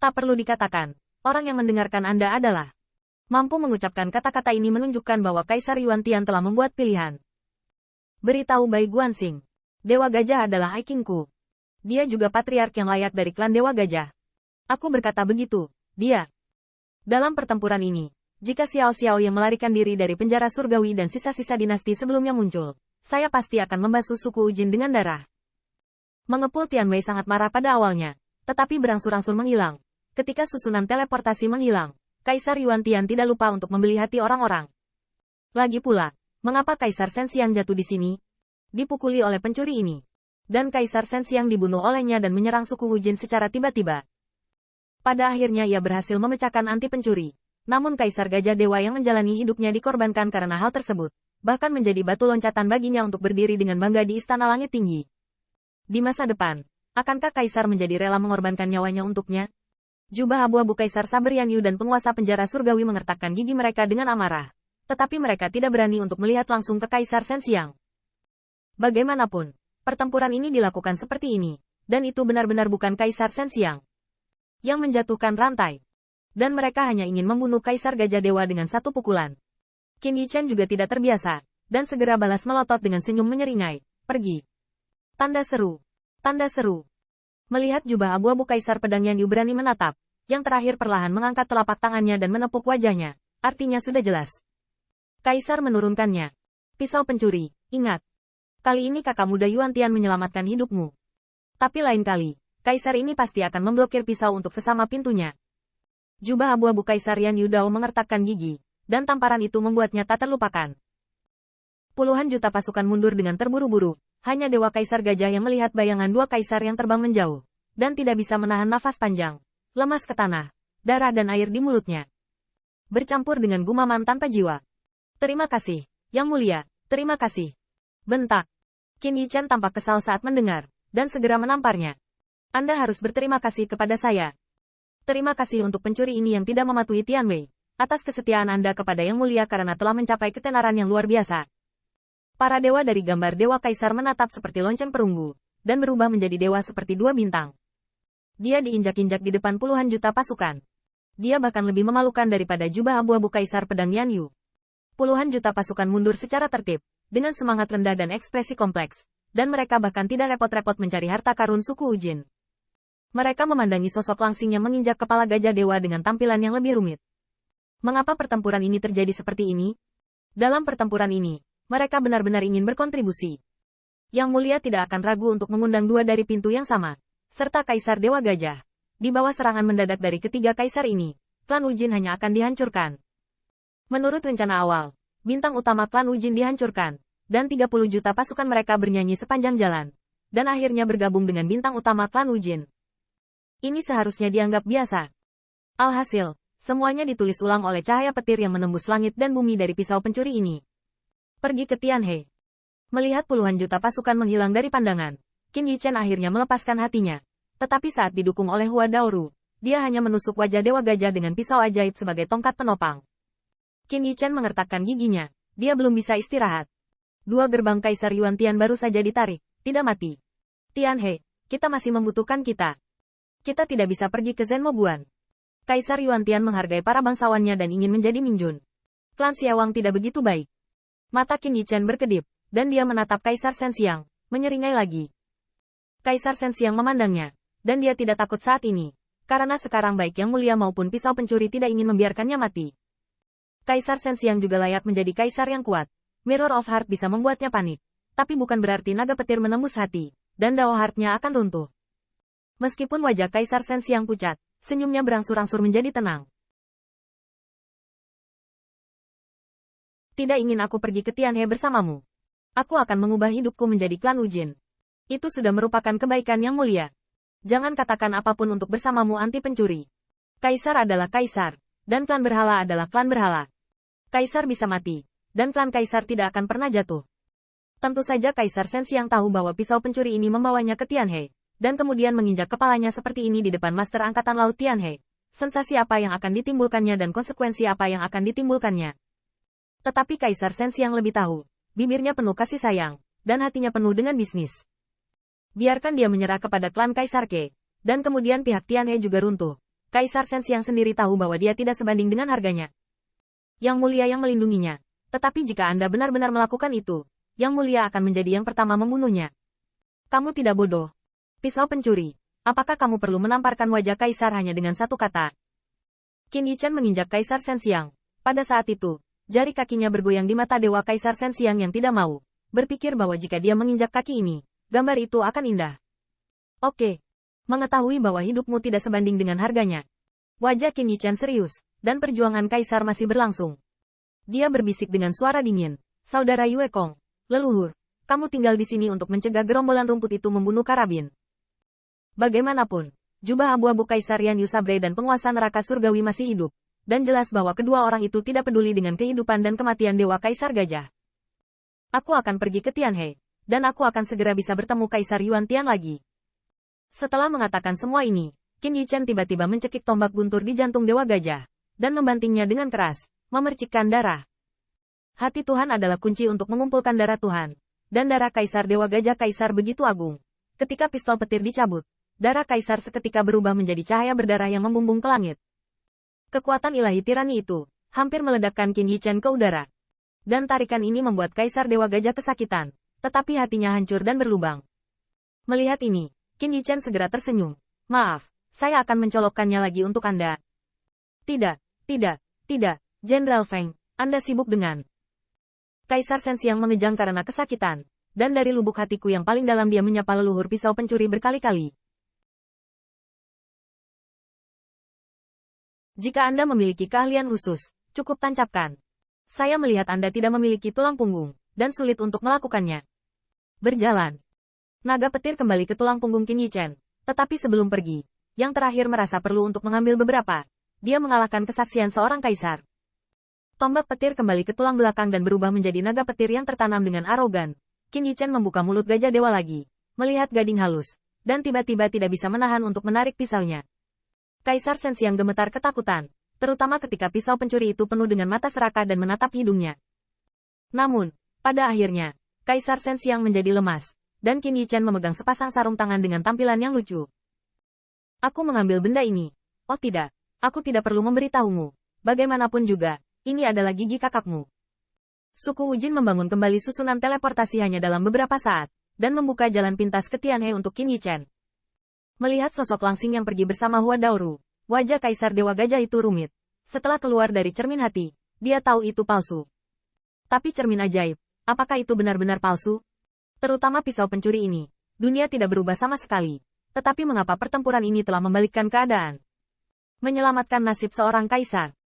Tak perlu dikatakan, orang yang mendengarkan Anda adalah mampu mengucapkan kata-kata ini menunjukkan bahwa Kaisar Yuan Tian telah membuat pilihan. Beritahu Bai Guanxing, Dewa Gajah adalah aikingku. Dia juga patriark yang layak dari klan Dewa Gajah. Aku berkata begitu, dia. Dalam pertempuran ini, jika Xiao Xiao yang melarikan diri dari penjara surgawi dan sisa-sisa dinasti sebelumnya muncul, saya pasti akan membasuh suku Ujin dengan darah. Mengepul Tian Wei sangat marah pada awalnya, tetapi berangsur-angsur menghilang. Ketika susunan teleportasi menghilang, Kaisar Yuan Tian tidak lupa untuk membeli hati orang-orang. Lagi pula, mengapa Kaisar Shenxiang jatuh di sini? Dipukuli oleh pencuri ini. Dan Kaisar Shenxiang dibunuh olehnya dan menyerang suku Wujin secara tiba-tiba. Pada akhirnya ia berhasil memecahkan anti pencuri. Namun Kaisar Gajah Dewa yang menjalani hidupnya dikorbankan karena hal tersebut. Bahkan menjadi batu loncatan baginya untuk berdiri dengan bangga di Istana Langit Tinggi. Di masa depan, akankah Kaisar menjadi rela mengorbankan nyawanya untuknya? Jubah abu-abu Kaisar Saber Yan Yu dan penguasa penjara surgawi mengertakkan gigi mereka dengan amarah. Tetapi mereka tidak berani untuk melihat langsung ke Kaisar Shenxiang. Bagaimanapun, pertempuran ini dilakukan seperti ini, dan itu benar-benar bukan Kaisar Shenxiang yang menjatuhkan rantai. Dan mereka hanya ingin membunuh Kaisar Gajah Dewa dengan satu pukulan. Qin Yichen juga tidak terbiasa, dan segera balas melotot dengan senyum menyeringai. Pergi. Tanda seru. Tanda seru. Melihat jubah abu-abu Kaisar Pedang Yan Yu berani menatap, yang terakhir perlahan mengangkat telapak tangannya dan menepuk wajahnya, artinya sudah jelas. Kaisar menurunkannya. Pisau pencuri, ingat. Kali ini kakak muda Yuan Tian menyelamatkan hidupmu. Tapi lain kali, Kaisar ini pasti akan memblokir pisau untuk sesama pintunya. Jubah abu-abu Kaisar Yan Yu Dao mengertakkan gigi, dan tamparan itu membuatnya tak terlupakan. Puluhan juta pasukan mundur dengan terburu-buru. Hanya Dewa Kaisar Gajah yang melihat bayangan dua kaisar yang terbang menjauh, dan tidak bisa menahan nafas panjang, lemas ke tanah, darah dan air di mulutnya. Bercampur dengan gumaman tanpa jiwa. Terima kasih, Yang Mulia, terima kasih. Bentak. Qin Yichen tampak kesal saat mendengar, dan segera menamparnya. Anda harus berterima kasih kepada saya. Terima kasih untuk pencuri ini yang tidak mematuhi Tian Wei, atas kesetiaan Anda kepada Yang Mulia karena telah mencapai ketenaran yang luar biasa. Para dewa dari gambar Dewa Kaisar menatap seperti lonceng perunggu, dan berubah menjadi dewa seperti dua bintang. Dia diinjak-injak di depan puluhan juta pasukan. Dia bahkan lebih memalukan daripada jubah abu-abu Kaisar Pedang Yan Yu. Puluhan juta pasukan mundur secara tertib, dengan semangat rendah dan ekspresi kompleks, dan mereka bahkan tidak repot-repot mencari harta karun suku Ujin. Mereka memandangi sosok langsing yang menginjak kepala gajah dewa dengan tampilan yang lebih rumit. Mengapa pertempuran ini terjadi seperti ini? Dalam pertempuran ini, mereka benar-benar ingin berkontribusi. Yang Mulia tidak akan ragu untuk mengundang dua dari pintu yang sama, serta Kaisar Dewa Gajah. Di bawah serangan mendadak dari ketiga kaisar ini, klan Ujin hanya akan dihancurkan. Menurut rencana awal, bintang utama klan Ujin dihancurkan, dan 30 juta pasukan mereka bernyanyi sepanjang jalan, dan akhirnya bergabung dengan bintang utama klan Ujin. Ini seharusnya dianggap biasa. Alhasil, semuanya ditulis ulang oleh cahaya petir yang menembus langit dan bumi dari pisau pencuri ini. Pergi ke Tianhe. Melihat puluhan juta pasukan menghilang dari pandangan, Qin Yichen akhirnya melepaskan hatinya. Tetapi saat didukung oleh Hua Daoru, dia hanya menusuk wajah Dewa Gajah dengan pisau ajaib sebagai tongkat penopang. Qin Yichen mengertakkan giginya. Dia belum bisa istirahat. Dua gerbang Kaisar Yuan Tian baru saja ditarik, tidak mati. Tianhe, kita masih membutuhkan kita. Kita tidak bisa pergi ke Zenmobuan. Kaisar Yuan Tian menghargai para bangsawannya dan ingin menjadi Mingjun. Klan Xiawang tidak begitu baik. Mata Qin Yichen berkedip, dan dia menatap Kaisar Shenxiang, menyeringai lagi. Kaisar Shenxiang memandangnya, dan dia tidak takut saat ini, karena sekarang baik Yang Mulia maupun pisau pencuri tidak ingin membiarkannya mati. Kaisar Shenxiang juga layak menjadi kaisar yang kuat. Mirror of Heart bisa membuatnya panik, tapi bukan berarti naga petir menembus hati, dan Dao Heart-nya akan runtuh. Meskipun wajah Kaisar Shenxiang pucat, senyumnya berangsur-angsur menjadi tenang. Tidak ingin aku pergi ke Tianhe bersamamu. Aku akan mengubah hidupku menjadi klan Ujin. Itu sudah merupakan kebaikan Yang Mulia. Jangan katakan apapun untuk bersamamu anti pencuri. Kaisar adalah kaisar, dan klan berhala adalah klan berhala. Kaisar bisa mati, dan klan kaisar tidak akan pernah jatuh. Tentu saja Kaisar Shenxiang tahu bahwa pisau pencuri ini membawanya ke Tianhe, dan kemudian menginjak kepalanya seperti ini di depan Master Angkatan Laut Tianhe. Sensasi apa yang akan ditimbulkannya dan konsekuensi apa yang akan ditimbulkannya. Tetapi Kaisar Shenxiang lebih tahu, bibirnya penuh kasih sayang, dan hatinya penuh dengan bisnis. Biarkan dia menyerah kepada klan Kaisar Ke, dan kemudian pihak Tianhe juga runtuh. Kaisar Sensiang sendiri tahu bahwa dia tidak sebanding dengan harganya. Yang Mulia yang melindunginya. Tetapi jika Anda benar-benar melakukan itu, Yang Mulia akan menjadi yang pertama membunuhnya. Kamu tidak bodoh. Pisau pencuri. Apakah kamu perlu menamparkan wajah Kaisar hanya dengan satu kata? Qin Yichen menginjak Kaisar Sensiang. Pada saat itu, jari kakinya bergoyang di mata Dewa Kaisar Sensiang yang tidak mau berpikir bahwa jika dia menginjak kaki ini, gambar itu akan indah. Oke. Mengetahui bahwa hidupmu tidak sebanding dengan harganya. Wajah Qin Yichen serius, dan perjuangan Kaisar masih berlangsung. Dia berbisik dengan suara dingin. Saudara Yue Kong, leluhur, kamu tinggal di sini untuk mencegah gerombolan rumput itu membunuh Karabin. Bagaimanapun, jubah abu-abu Kaisar Yan Yu Sabre dan penguasa neraka surgawi masih hidup, dan jelas bahwa kedua orang itu tidak peduli dengan kehidupan dan kematian Dewa Kaisar Gajah. Aku akan pergi ke Tianhe, dan aku akan segera bisa bertemu Kaisar Yuan Tian lagi. Setelah mengatakan semua ini, Qin Yichen tiba-tiba mencekik tombak guntur di jantung Dewa Gajah, dan membantingnya dengan keras, memercikkan darah. Hati Tuhan adalah kunci untuk mengumpulkan darah Tuhan, dan darah Kaisar Dewa Gajah Kaisar begitu agung. Ketika pistol petir dicabut, darah Kaisar seketika berubah menjadi cahaya berdarah yang membumbung ke langit. Kekuatan ilahi tirani itu, hampir meledakkan Qin Yichen ke udara. Dan tarikan ini membuat Kaisar Dewa Gajah kesakitan, tetapi hatinya hancur dan berlubang. Melihat ini, Qin Yichen segera tersenyum. Maaf, saya akan mencolokkannya lagi untuk Anda. Tidak, Jenderal Feng, Anda sibuk dengan... Kaisar Sensiang mengejang karena kesakitan, dan dari lubuk hatiku yang paling dalam dia menyapa leluhur pisau pencuri berkali-kali. Jika Anda memiliki keahlian khusus, cukup tancapkan. Saya melihat Anda tidak memiliki tulang punggung, dan sulit untuk melakukannya. Berjalan. Naga petir kembali ke tulang punggung Qin Yichen, tetapi sebelum pergi, yang terakhir merasa perlu untuk mengambil beberapa. Dia mengalahkan kesaksian seorang kaisar. Tombak petir kembali ke tulang belakang dan berubah menjadi naga petir yang tertanam dengan arogan. Qin Yichen membuka mulut gajah dewa lagi, melihat gading halus, dan tiba-tiba tidak bisa menahan untuk menarik pisaunya. Kaisar Sensiang gemetar ketakutan, terutama ketika pisau pencuri itu penuh dengan mata serakah dan menatap hidungnya. Namun, pada akhirnya, Kaisar Sensiang menjadi lemas, dan Qin Yichen memegang sepasang sarung tangan dengan tampilan yang lucu. Aku mengambil benda ini. Oh tidak, aku tidak perlu memberitahumu. Bagaimanapun juga, ini adalah gigi kakakmu. Suku Wujin membangun kembali susunan teleportasi hanya dalam beberapa saat, dan membuka jalan pintas ke Tianhe untuk Qin Yichen. Melihat sosok langsing yang pergi bersama Hua Daoru, wajah Kaisar Dewa Gajah itu rumit. Setelah keluar dari cermin hati, dia tahu itu palsu. Tapi cermin ajaib, apakah itu benar-benar palsu? Terutama pisau pencuri ini, dunia tidak berubah sama sekali. Tetapi mengapa pertempuran ini telah membalikkan keadaan? Menyelamatkan nasib seorang kaisar.